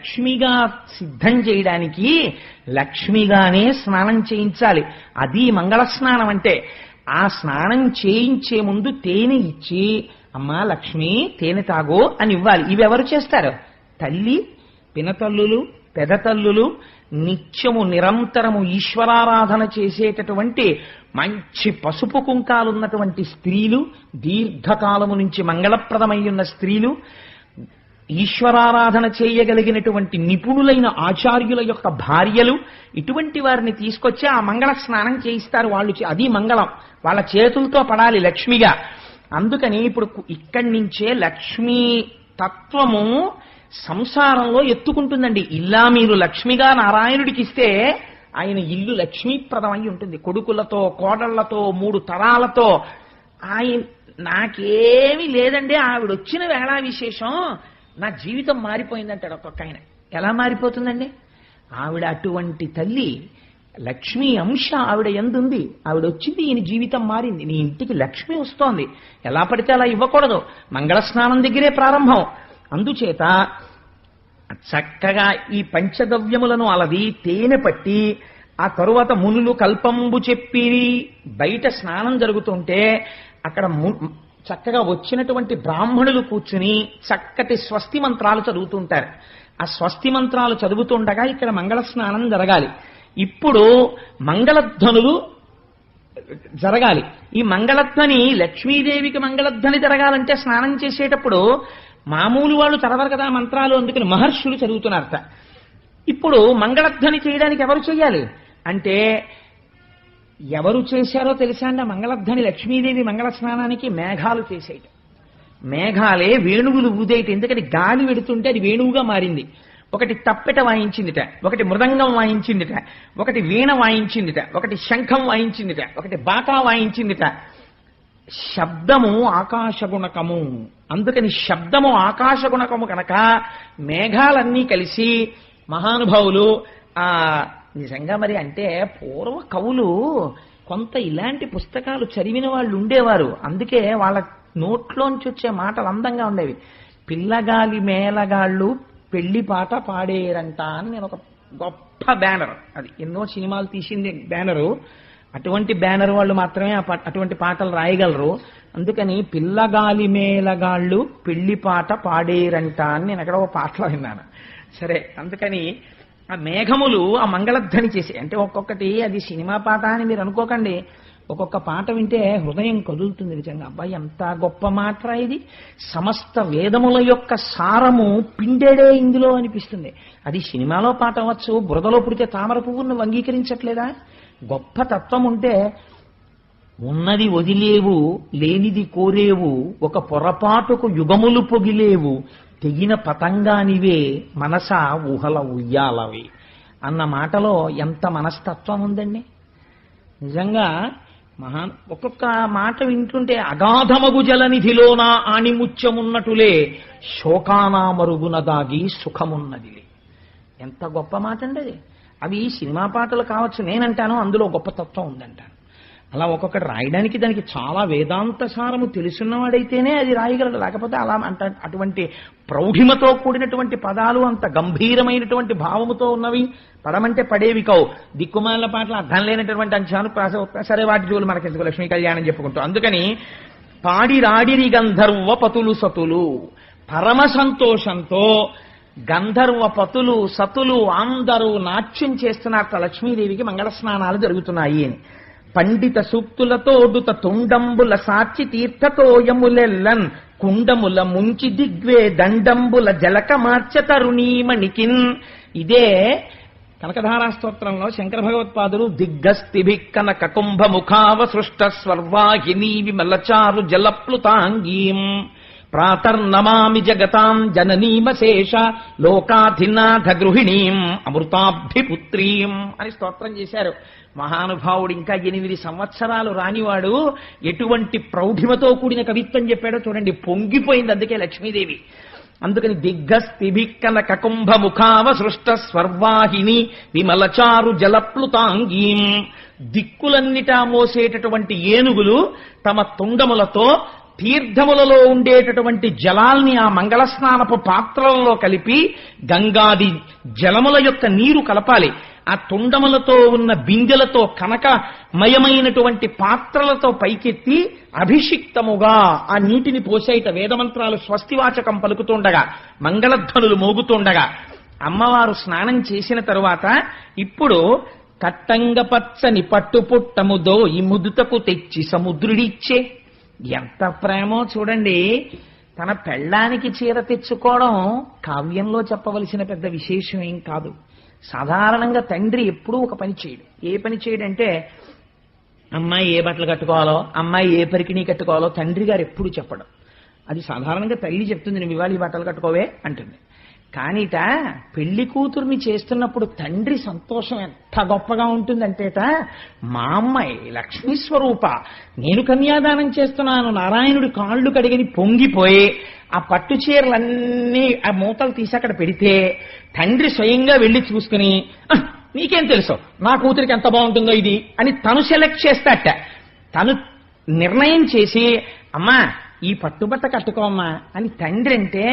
లక్ష్మిగా సిద్ధం చేయడానికి లక్ష్మిగానే స్నానం చేయించాలి. అది మంగళ స్నానం అంటే. ఆ స్నానం చేయించే ముందు తేనె ఇచ్చి, అమ్మా లక్ష్మి తేనె తాగో అని ఇవ్వాలి. ఇవి ఎవరు చేస్తారు? తల్లి, పినతల్లులు, పెదతల్లులు, నిత్యము నిరంతరము ఈశ్వరారాధన చేసేటటువంటి మంచి పసుపు కుంకాలున్నటువంటి స్త్రీలు, దీర్ఘకాలము నుంచి మంగళప్రదమై ఉన్న స్త్రీలు, ఈశ్వరారాధన చేయగలిగినటువంటి నిపుణులైన ఆచార్యుల యొక్క భార్యలు, ఇటువంటి వారిని తీసుకొచ్చి ఆ మంగళ స్నానం చేయిస్తారు వాళ్ళు. అది మంగళం. వాళ్ళ చేతులతో పడాలి లక్ష్మిగా. అందుకని ఇప్పుడు ఇక్కడి నుంచే లక్ష్మీ తత్వము సంసారంలో ఎత్తుకుంటుందండి. ఇలా మీరు లక్ష్మిగా నారాయణుడికి ఇస్తే ఆయన ఇల్లు లక్ష్మీప్రదమై ఉంటుంది. కొడుకులతో, కోడళ్లతో, 3 తరాలతో. ఆయన నాకేమీ లేదండి, ఆవిడొచ్చిన వేళ విశేషం, నా జీవితం మారిపోయిందంటాడు ఒక్కొక్క ఆయన. ఎలా మారిపోతుందండి? ఆవిడ అటువంటి తల్లి, లక్ష్మీ అంశ ఆవిడ ఎందుంది. ఆవిడ వచ్చింది, ఈయన జీవితం మారింది. నీ ఇంటికి లక్ష్మి వస్తోంది. ఎలా పడితే అలా ఇవ్వకూడదు. మంగళ స్నానం దగ్గరే ప్రారంభం. అందుచేత చక్కగా ఈ పంచగవ్యములను అలది తేనె పట్టి, ఆ తరువాత మునులు కల్పంబు చెప్పి బయట స్నానం జరుగుతుంటే అక్కడ చక్కగా వచ్చినటువంటి బ్రాహ్మణులు కూర్చుని చక్కటి స్వస్తి మంత్రాలు చదువుతుంటారు. ఆ స్వస్తి మంత్రాలు చదువుతుండగా ఇక్కడ మంగళ స్నానం జరగాలి. ఇప్పుడు మంగళధ్వనులు జరగాలి. ఈ మంగళధ్వని, లక్ష్మీదేవికి మంగళధ్వని జరగాలంటే స్నానం చేసేటప్పుడు మామూలు వాళ్ళు చదవరు కదా మంత్రాలు, అందుకని మహర్షులు చదువుతున్నారట. ఇప్పుడు మంగళధ్వని చేయడానికి ఎవరు చేయాలి అంటే, ఎవరు చేశారో తెలుసా అండి మంగళధ్వని? లక్ష్మీదేవి మంగళ స్నానానికి మేఘాలు చేసేట. మేఘాలే వేణువులు ఊదేట. ఎందుకని గాలి వెడుతుంటే అది వేణువుగా మారింది. ఒకటి తప్పెట వాయించిందిట, ఒకటి మృదంగం వాయించిందిట, ఒకటి వీణ వాయించిందిట, ఒకటి శంఖం వాయించిందిట, ఒకటి బాకా వాయించిందిట. శబ్దము ఆకాశగుణకము. అందుకని శబ్దము ఆకాశగుణకము కనుక మేఘాలన్నీ కలిసి మహానుభావులు నిజంగా మరి అంటే పూర్వ కవులు కొంత ఇలాంటి పుస్తకాలు చదివిన వాళ్ళు ఉండేవారు. అందుకే వాళ్ళ నోట్లోంచి వచ్చే మాటలు అందంగా ఉండేవి. పిల్లగాలి మేళగాళ్ళు పెళ్లి పాట పాడేరంట అని నేను ఒక గొప్ప బ్యానర్, అది ఎన్నో సినిమాలు తీసింది బ్యానరు. అటువంటి బ్యానర్ వాళ్ళు మాత్రమే అటువంటి పాటలు రాయగలరు. అందుకని పిల్లగాలి మేళగాళ్ళు పెళ్లి పాట పాడేరంట అని నేను అక్కడ ఒక పాటలో విన్నాను. సరే, అందుకని ఆ మేఘములు ఆ మంగళధ్వని చేసి, అంటే ఒక్కొక్కటి అది సినిమా పాట అని మీరు అనుకోకండి. ఒక్కొక్క పాట వింటే హృదయం కదులుతుంది నిజంగా. అబ్బాయి ఎంత గొప్ప మాట ఇది, సమస్త వేదముల యొక్క సారము పిండేడే ఇందులో అనిపిస్తుంది. అది సినిమాలో పాట అవ్వచ్చు, బురదలో పుడితే తామర పువ్వును అంగీకరించట్లేదా? గొప్ప తత్వం ఉంటే ఉన్నది వదిలేవు, లేనిది కోరేవు, ఒక పొరపాటుకు యుగములు పొగిలేవు, తెగిన పతంగానివే మనసా ఊహల ఉయ్యాలవి అన్న మాటలో ఎంత మనస్తత్వం ఉందండి నిజంగా. ఒక్కొక్క మాట వింటుంటే అగాధమగు జలనిధిలోన ఆణిముత్యమున్నటులే శోకానా మరుగున దాగి సుఖమున్నదిలే. ఎంత గొప్ప మాట అండి అది. అవి సినిమా పాటలు కావచ్చు, నేనంటాను అందులో గొప్ప తత్వం ఉందంటాను. అలా ఒక్కొక్కటి రాయడానికి దానికి చాలా వేదాంత సారము తెలుసున్నవాడైతేనే అది రాయగలడు. లేకపోతే అలా అటువంటి ప్రౌఢిమతో కూడినటువంటి పదాలు, అంత గంభీరమైనటువంటి భావముతో ఉన్నవి పడమంటే పడేవి కావు. దిక్కుమాల పాటలు అర్థం లేనటువంటి అంశాలు సరే వాటి జోలు మనకెందుకు, లక్ష్మీ కళ్యాణం చెప్పుకుంటూ. అందుకని పాడిరాడిరి గంధర్వ పతులు సతులు, పరమ సంతోషంతో గంధర్వ పతులు సతులు అందరూ నాట్యం చేస్తున్నారు. లక్ష్మీదేవికి మంగళ స్నానాలు జరుగుతున్నాయి అని పండిత సూక్తులతోడుత తుండంబుల సాచి తీర్థతోయములెల్లన్ కుండముల ముంచి దిగ్వే దండంబుల జలక మార్చ తరుణీమణికిన్. ఇదే కనకధారా స్తోత్రంలో శంకర భగవత్పాదులు దిగ్గస్తిభిక్కన కకుంభ ముఖావ సృష్ట స్వర్వాహినీ విమలచారు జలప్లుతాంగీం ప్రాతర్నమామి జగతాం జననీమశేష లోకాధినాథ గృహిణీం అమృతాభిపుత్రీం అని స్తోత్రం చేశారు మహానుభావుడు. ఇంకా 8 సంవత్సరాలు రానివాడు ఎటువంటి ప్రౌఢిమతో కూడిన కవిత్వం చెప్పాడో చూడండి, పొంగిపోయింది అందుకే లక్ష్మీదేవి. అందుకని దిగ్గస్తిభిక్కన కకుంభ ముఖావ సృష్ట స్వర్వాహిని విమలచారు జలప్లుతాంగీం. దిక్కులన్నిటా మోసేటటువంటి ఏనుగులు తమ తుండములతో తీర్థములలో ఉండేటటువంటి జలాల్ని ఆ మంగళ స్నానపు పాత్రలలో కలిపి గంగాది జలముల యొక్క నీరు కలపాలి. ఆ తుండములతో ఉన్న బిందెలతో కనకమయమైనటువంటి పాత్రలతో పైకెత్తి అభిషిక్తముగా ఆ నీటిని పోసేట వేదమంత్రాలు స్వస్తివాచకం పలుకుతుండగా మంగళధ్వనులు మోగుతుండగా అమ్మవారు స్నానం చేసిన తరువాత ఇప్పుడు కట్టంగ పచ్చని పట్టుపుట్టముదో ఈ ముదుతకు తెచ్చి సముద్రుడిచ్చే. ఎంత ప్రేమో చూడండి. తన పెళ్ళానికి చీర తెచ్చుకోవడం కావ్యంలో చెప్పవలసిన పెద్ద విశేషం ఏం కాదు. సాధారణంగా తండ్రి ఎప్పుడూ ఒక పని చేయడు. ఏ పని చేయడంటే అమ్మాయి ఏ బట్టలు కట్టుకోవాలో, అమ్మాయి ఏ పరికిణీ కట్టుకోవాలో తండ్రి గారు ఎప్పుడు చెప్పడం. అది సాధారణంగా తల్లి చెప్తుంది, నువ్వు ఇవాళ ఈ బట్టలు కట్టుకోవే అంటుంది. కానీట పెళ్లి కూతుర్ని చేస్తున్నప్పుడు తండ్రి సంతోషం ఎంత గొప్పగా ఉంటుందంటేట, మా అమ్మాయి లక్ష్మీ స్వరూప, నేను కన్యాదానం చేస్తున్నాను, నారాయణుడి కాళ్ళు కడిగని పొంగిపోయి ఆ పట్టు చీరలన్నీ ఆ మూతలు తీసి అక్కడ పెడితే తండ్రి స్వయంగా వెళ్లి చూసుకుని నీకేం తెలుసు నా కూతురికి ఎంత బాగుంటుందో ఇది అని తను సెలెక్ట్ చేస్తాట. తను నిర్ణయం చేసి అమ్మా ఈ పట్టుబట్ట కట్టుకోమ్మా అని తండ్రి అంటే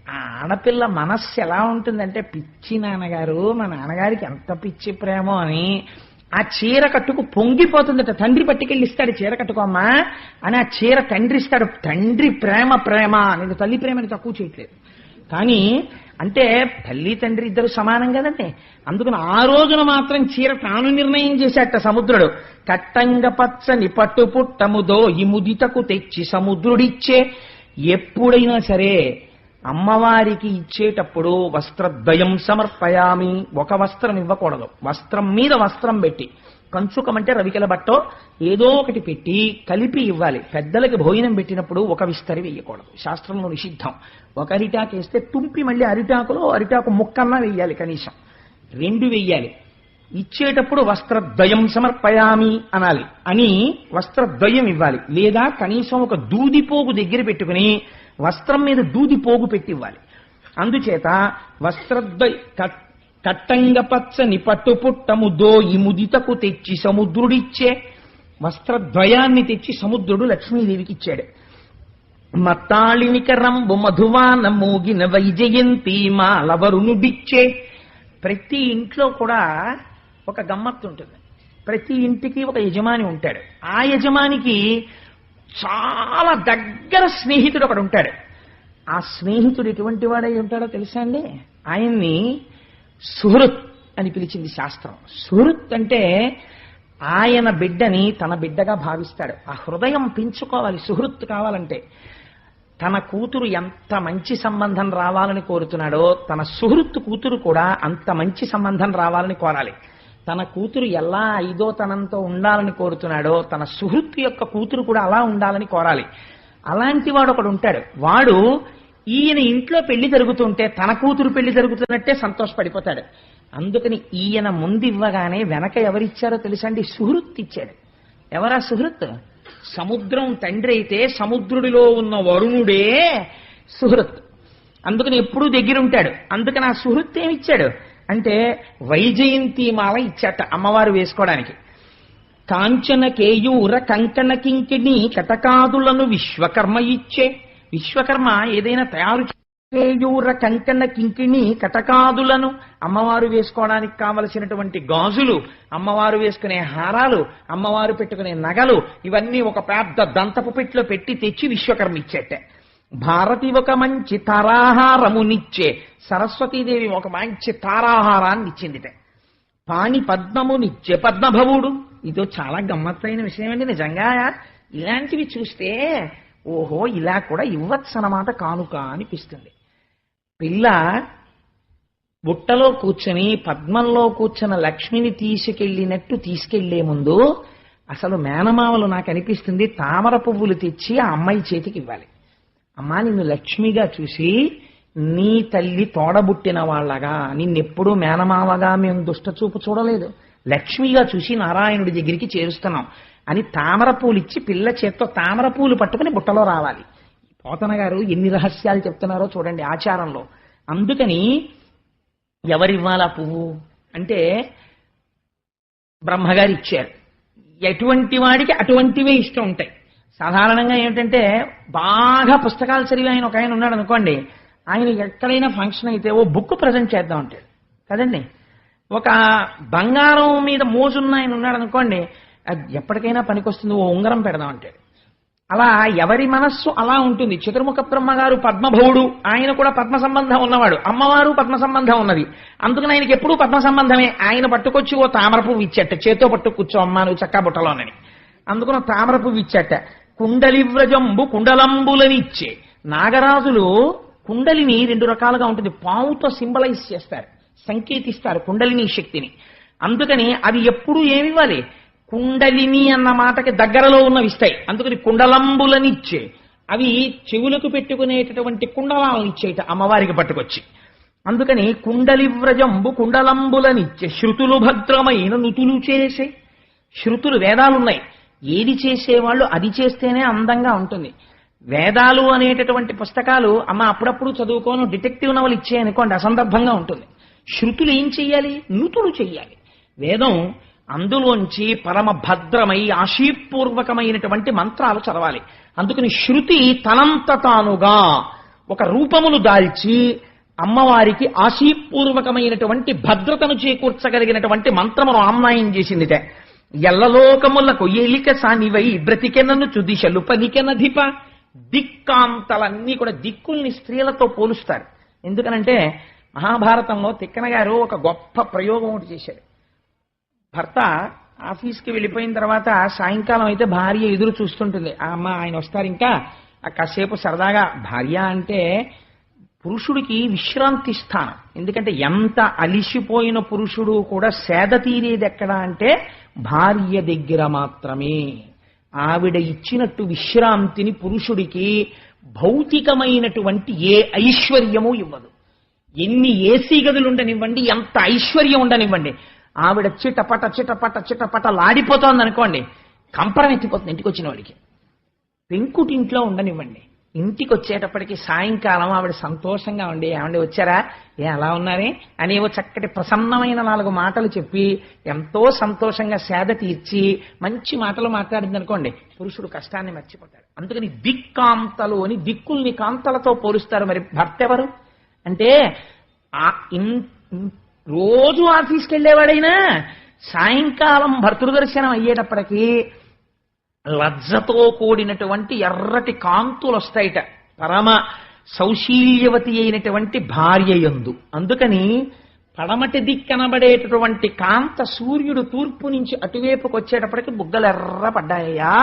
ఆ ఆడపిల్ల మనస్సు ఎలా ఉంటుందంటే, పిచ్చి నాన్నగారు, మా నాన్నగారికి ఎంత పిచ్చి ప్రేమో అని ఆ చీర కట్టుకు పొంగిపోతుందట. తండ్రి పట్టుకెళ్ళి ఇస్తాడు, చీర కట్టుకోమ్మా అని ఆ చీర తండ్రి ఇస్తాడు. తండ్రి ప్రేమ ప్రేమ, నేను తల్లి ప్రేమని తక్కువ చేయట్లేదు, కానీ అంటే తల్లి తండ్రి ఇద్దరు సమానం కదండి. అందుకని ఆ రోజున మాత్రం చీర తాను నిర్ణయం చేశాట సముద్రుడు. కట్టంగ పచ్చని పట్టు పుట్టముదో ఈ ముదితకు తెచ్చి సముద్రుడిచ్చే. ఎప్పుడైనా సరే అమ్మవారికి ఇచ్చేటప్పుడు వస్త్రద్వయం సమర్పయామి, ఒక వస్త్రం ఇవ్వకూడదు, వస్త్రం మీద వస్త్రం పెట్టి, కంచుకమంటే రవికెల బట్టో ఏదో ఒకటి పెట్టి కలిపి ఇవ్వాలి. పెద్దలకి భోజనం పెట్టినప్పుడు ఒక విస్తరి వేయకూడదు, శాస్త్రంలో నిషిద్ధం. ఒక అరిటాకు వేస్తే తుంపి మళ్ళీ అరిటాకు ముక్కన్నా వెయ్యాలి, కనీసం 2 వెయ్యాలి. ఇచ్చేటప్పుడు వస్త్రద్వయం సమర్పయామి అనాలి, అని వస్త్రద్వయం ఇవ్వాలి. లేదా కనీసం ఒక దూదిపోగు దగ్గర పెట్టుకుని వస్త్రం మీద దూది పోగు పెట్టి ఇవ్వాలి. అందుచేత కట్టంగ పచ్చని పట్టుపుట్టముదో ఈ ముదితకు తెచ్చి సముద్రుడిచ్చే. వస్త్రద్వయాన్ని తెచ్చి సముద్రుడు లక్ష్మీదేవికి ఇచ్చాడు. మత్తాళినికరంబు మధువాన మోగిన వైజయంతి మాలవరునుడిచ్చే. ప్రతి ఇంట్లో కూడా ఒక గమ్మత్తు ఉంటుంది. ప్రతి ఇంటికి ఒక యజమాని ఉంటాడు. ఆ యజమానికి చాలా దగ్గర స్నేహితుడు ఒకడు ఉంటాడు. ఆ స్నేహితుడు ఎటువంటి వాడై ఉంటాడో తెలుసా అండి? ఆయన్ని సుహృత్ అని పిలిచింది శాస్త్రం. సుహృత్ అంటే ఆయన బిడ్డని తన బిడ్డగా భావిస్తాడు. ఆ హృదయం పెంచుకోవాలి సుహృత్ కావాలంటే. తన కూతురు ఎంత మంచి సంబంధం రావాలని కోరుతున్నాడో తన సుహృత్ కూతురు కూడా అంత మంచి సంబంధం రావాలని కోరాలి. తన కూతురు ఎలా ఐదోతనంతో ఉండాలని కోరుతున్నాడో తన సుహృత్ యొక్క కూతురు కూడా అలా ఉండాలని కోరాలి. అలాంటి వాడు ఒకడు ఉంటాడు. వాడు ఈయన ఇంట్లో పెళ్లి జరుగుతుంటే తన కూతురు పెళ్లి జరుగుతున్నట్టే సంతోషపడిపోతాడు. అందుకని ఈయన ముందు ఇవ్వగానే వెనక ఎవరిచ్చారో తెలుసండి? సుహృత్ ఇచ్చాడు. ఎవరా సుహృత్? సముద్రం తండ్రి అయితే సముద్రుడిలో ఉన్న వరుణుడే సుహృత్. అందుకని ఎప్పుడూ దగ్గరుంటాడు. అందుకని ఆ సుహృత్ ఏమిచ్చాడు అంటే వైజయంతి మాల ఇచ్చాట అమ్మవారు వేసుకోవడానికి. కాంచన కేయూర కంకణ కింకిణి కటకాదులను విశ్వకర్మ ఇచ్చే. విశ్వకర్మ ఏదైనా తయారు కేయూర కంకణ కింకిణి కటకాదులను, అమ్మవారు వేసుకోవడానికి కావలసినటువంటి గాజులు, అమ్మవారు వేసుకునే హారాలు, అమ్మవారు పెట్టుకునే నగలు, ఇవన్నీ ఒక పెద్ద దంతపు పెట్టిలో పెట్టి తెచ్చి విశ్వకర్మ ఇచ్చేట. భారతి ఒక మంచి తారాహారమునిచ్చే. సరస్వతీదేవి ఒక మంచి తారాహారాన్ని ఇచ్చిందిట. పాణి పద్మమునిచ్చే పద్మభవుడు. ఇదో చాలా గమ్మత్తైన విషయం అండి నిజంగా. ఇలాంటివి చూస్తే ఓహో ఇలా కూడా ఇవ్వచ్చు అన్నమాట కానుక అనిపిస్తుంది. పిల్ల బుట్టలో కూర్చొని పద్మంలో కూర్చున్న లక్ష్మిని తీసుకెళ్లినట్టు తీసుకెళ్లే ముందు అసలు మేనమామలు నాకు అనిపిస్తుంది తామర పువ్వులు తెచ్చి ఆ అమ్మాయి చేతికి ఇవ్వాలి. అమ్మా నిన్ను లక్ష్మిగా చూసి నీ తల్లి తోడబుట్టిన వాళ్ళగా, నిన్నెప్పుడూ మేనమావగా మేము దుష్టచూపు చూడలేదు, లక్ష్మిగా చూసి నారాయణుడి దగ్గరికి చేరుస్తున్నాం అని తామర పూలు ఇచ్చి పిల్ల చేత్తో తామర పూలు పట్టుకుని బుట్టలో రావాలి. పోతన గారు ఎన్ని రహస్యాలు చెప్తున్నారో చూడండి ఆచారంలో. అందుకని ఎవరివ్వాలా పువ్వు అంటే బ్రహ్మగారు ఇచ్చారు. ఎటువంటి వాడికి అటువంటివే ఇష్టం ఉంటాయి. సాధారణంగా ఏమిటంటే బాగా పుస్తకాలు చదివి ఆయన ఒక ఆయన ఉన్నాడు అనుకోండి, ఆయన ఎక్కడైనా ఫంక్షన్ అయితే ఓ బుక్ ప్రజెంట్ చేద్దాం అంటాడు కదండి. ఒక బంగారం మీద మోజున్న ఆయన ఉన్నాడు అనుకోండి, అది ఎప్పటికైనా పనికొస్తుంది, ఓ ఉంగరం పెడదాం అంటాడు. అలా ఎవరి మనస్సు అలా ఉంటుంది. చతుర్ముఖ బ్రహ్మ గారు పద్మభవుడు, ఆయన కూడా పద్మ సంబంధం ఉన్నవాడు, అమ్మవారు పద్మ సంబంధం ఉన్నది. అందుకని ఆయనకి ఎప్పుడూ పద్మ సంబంధమే. ఆయన పట్టుకొచ్చి ఓ తామర పువ్వు ఇచ్చట, చేతో పట్టు కూర్చో అమ్మా నువ్వు చక్కా బుట్టలోనని. అందుకని తామర పువ్వు ఇచ్చట. కుండలి వ్రజంబు కుండలంబులనిచ్చే. నాగరాజులు కుండలిని 2 రకాలుగా ఉంటుంది, పావుతో సింబలైజ్ చేస్తారు, సంకేతిస్తారు కుండలిని శక్తిని. అందుకని అది ఎప్పుడు ఏమివ్వాలి, కుండలిని అన్న మాటకి దగ్గరలో ఉన్నవి ఇస్తాయి. అందుకని కుండలంబులనిచ్చే. అవి చెవులకు పెట్టుకునేటటువంటి కుండలాలను ఇచ్చేట అమ్మవారికి పట్టుకొచ్చి. అందుకని కుండలి వ్రజంబు కుండలంబులనిచ్చే. శృతులు భద్రమైన నుతులు చేసే. శృతులు వేదాలున్నాయి, ఏది చేసేవాళ్ళు అది చేస్తేనే అందంగా ఉంటుంది. వేదాలు అనేటటువంటి పుస్తకాలు అమ్మ అప్పుడప్పుడు చదువుకోను డిటెక్టివ్ నవలు ఇచ్చేయనుకోండి, అసందర్భంగా ఉంటుంది. శృతులు ఏం చెయ్యాలి, నుతులు చెయ్యాలి. వేదం అందులోంచి పరమ భద్రమై ఆశీపూర్వకమైనటువంటి మంత్రాలు చదవాలి. అందుకని శృతి తనంత తానుగా ఒక రూపమును దాల్చి అమ్మవారికి ఆశీపూర్వకమైనటువంటి భద్రతను చేకూర్చగలిగినటువంటి మంత్రమును ఆమ్నాయం చేసిందిట. ఎల్లలోకములకు ఏలిక సానివై బ్రతికెనను చుదిశలు పలికెనధిప. దిక్కాంతలన్నీ కూడా దిక్కుల్ని స్త్రీలతో పోలుస్తారు. ఎందుకనంటే మహాభారతంలో తిక్కన గారు ఒక గొప్ప ప్రయోగం ఒకటి చేశారు. భర్త ఆఫీస్కి వెళ్ళిపోయిన తర్వాత సాయంకాలం అయితే భార్య ఎదురు చూస్తుంటుంది, ఆ అమ్మ ఆయన వస్తారు ఇంకా కాసేపు సరదాగా. భార్య అంటే పురుషుడికి విశ్రాంతి స్థానం. ఎందుకంటే ఎంత అలిసిపోయిన పురుషుడు కూడా సేద తీరేది ఎక్కడ అంటే భార్య దగ్గర మాత్రమే. ఆవిడ ఇచ్చినట్టు విశ్రాంతిని పురుషుడికి భౌతికమైనటువంటి ఏ ఐశ్వర్యము ఇవ్వదు. ఎన్ని ఏసీ గదులు ఉండనివ్వండి, ఎంత ఐశ్వర్యం ఉండనివ్వండి, ఆవిడ చిటపట చిటపట చిటపట లాడిపోతోంది అనుకోండి, కంపరం ఎత్తిపోతుంది ఇంటికి వచ్చిన వాడికి. పెంకుటింట్లో ఉండనివ్వండి, ఇంటికి వచ్చేటప్పటికి సాయంకాలం ఆవిడ సంతోషంగా ఉండి ఏమండి వచ్చారా, అలా ఉన్నారే అనేవో చక్కటి ప్రసన్నమైన 4 మాటలు చెప్పి ఎంతో సంతోషంగా సేద తీర్చి మంచి మాటలు మాట్లాడింది అనుకోండి, పురుషుడు కష్టాన్ని మర్చిపోతాడు. అందుకని దిక్కాంతలు అని దిక్కుల్ని కాంతలతో పోలుస్తారు. మరి భర్త ఎవరు అంటే రోజు ఆఫీస్కి వెళ్ళేవాడైనా సాయంకాలం భర్తృదర్శనం అయ్యేటప్పటికీ లజ్జతో కూడినటువంటి ఎర్రటి కాంతులు వస్తాయిట పరమ సౌశీల్యవతి అయినటువంటి భార్య యందు. అందుకని పడమటి దిక్కనబడేటటువంటి కాంత సూర్యుడు తూర్పు నుంచి అటువైపుకి వచ్చేటప్పటికి బుగ్గలు ఎర్ర పడ్డాయ్యా,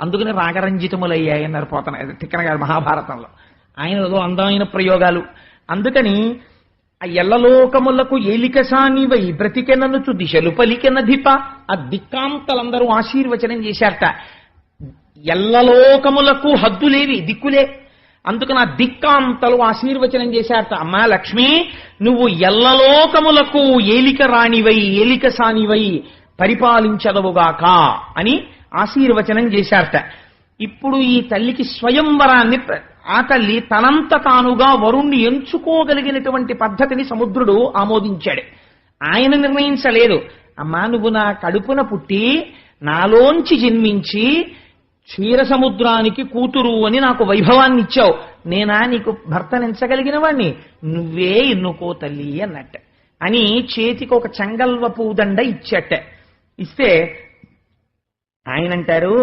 అందుకని రాగరంజితములయ్యాయి అన్నారు పోతన తిక్కన గారు మహాభారతంలో. ఆయనలో అందమైన ప్రయోగాలు. అందుకని ఆ ఎల్లలోకములకు ఏలిక సానివై బ్రతికెననుచు దిశలు పలికెనధిప. ఆ దిక్కాంతలందరూ ఆశీర్వచనం చేశారట. ఎల్లలోకములకు హద్దులేవి, దిక్కులే. అందుకని ఆ దిక్కాంతలు ఆశీర్వచనం చేశారట. అమ్మా లక్ష్మి, నువ్వు ఎల్లలోకములకు ఏలిక రాణివై ఏలిక సానివై పరిపాలించదవుగాక అని ఆశీర్వచనం చేశారట. ఇప్పుడు ఈ తల్లికి స్వయంవరాన్ని, ఆ తల్లి తనంత తానుగా వరుణ్ణి ఎంచుకోగలిగినటువంటి పద్ధతిని సముద్రుడు ఆమోదించాడు. ఆయన నిర్ణయించలేదు. అమ్మా నువ్వు నా కడుపున పుట్టి నాలోంచి జన్మించి క్షీర సముద్రానికి కూతురు అని నాకు వైభవాన్ని ఇచ్చావు, నేనా నీకు భర్తనించగలిగిన వాణ్ణి, నువ్వే ఎన్నుకో తల్లి అన్నట్ట అని చేతికి ఒక చెంగల్వ పూదండ ఇచ్చట. ఇస్తే ఆయనంటారు,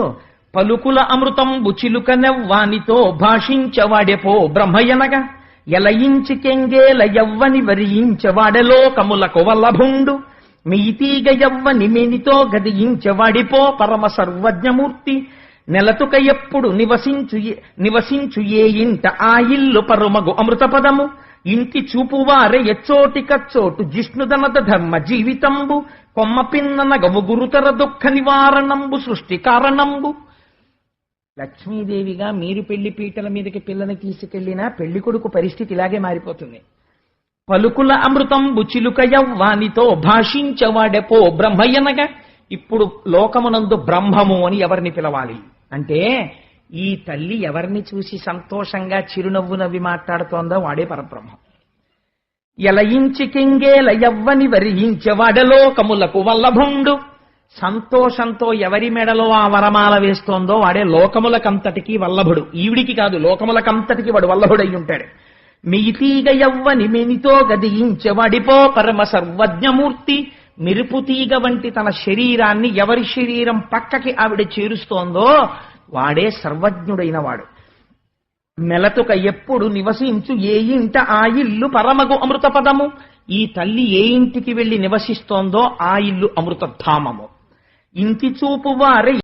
పలుకుల అమృతంబు చిలుకనెవ్వానితో భాషించవాడెపో బ్రహ్మయనగా ఎలయించి కెంగేల యవ్వని వరించవాడలోకములకు వల్లభుండు మీతీగ యవ్వని మేనితో గదియించవాడిపో పరమ సర్వజ్ఞమూర్తి నెలతుక ఎప్పుడు నివసించు ఏ ఇంట ఆ ఇల్లు పరుమగు అమృతపదము ఇంటి చూపువారె ఎచ్చోటి కచ్చోటు జిష్ణుదనద ధర్మ జీవితంబు కొమ్మ పిన్ననగవు గురుతర దుఃఖ నివారణంబు సృష్టి కారణంబు. లక్ష్మీదేవిగా మీరు పెళ్లి పీటల మీదకి పిల్లని తీసుకెళ్లినా పెళ్లి కొడుకు పరిస్థితి ఇలాగే మారిపోతుంది. పలుకుల అమృతంబు చిలుక యవ్వానితో భాషించవాడెపో బ్రహ్మయ్యనగా. ఇప్పుడు లోకమునందు బ్రహ్మము అని ఎవరిని పిలవాలి అంటే ఈ తల్లి ఎవరిని చూసి సంతోషంగా చిరునవ్వు నవ్వి మాట్లాడుతోందో వాడే పరబ్రహ్మం. ఎలయించి కింగేల యవ్వని వరించవాడలోకములకు వల్లభుండు సంతోషంతో ఎవరి మెడలో ఆ వరమాల వేస్తోందో వాడే లోకములకంతటికి వల్లభుడు. ఈవిడికి కాదు, లోకములకంతటికి వాడు వల్లభుడై ఉంటాడు. మియితీగ యవ్వని మెనితో గదించెవడిపో పరమ సర్వజ్ఞమూర్తి. మెరుపుతీగ వంటి తన శరీరాన్ని ఎవరి శరీరం పక్కకి ఆవిడ చేరుస్తోందో వాడే సర్వజ్ఞుడైన వాడు. మెలతుక ఎప్పుడు నివసించు ఏ ఇంట ఆ ఇల్లు పరమగు అమృత పదము. ఈ తల్లి ఏ ఇంటికి వెళ్లి నివసిస్తోందో ఆ ఇల్లు అమృతధామము. ఇంటి చూపు వారే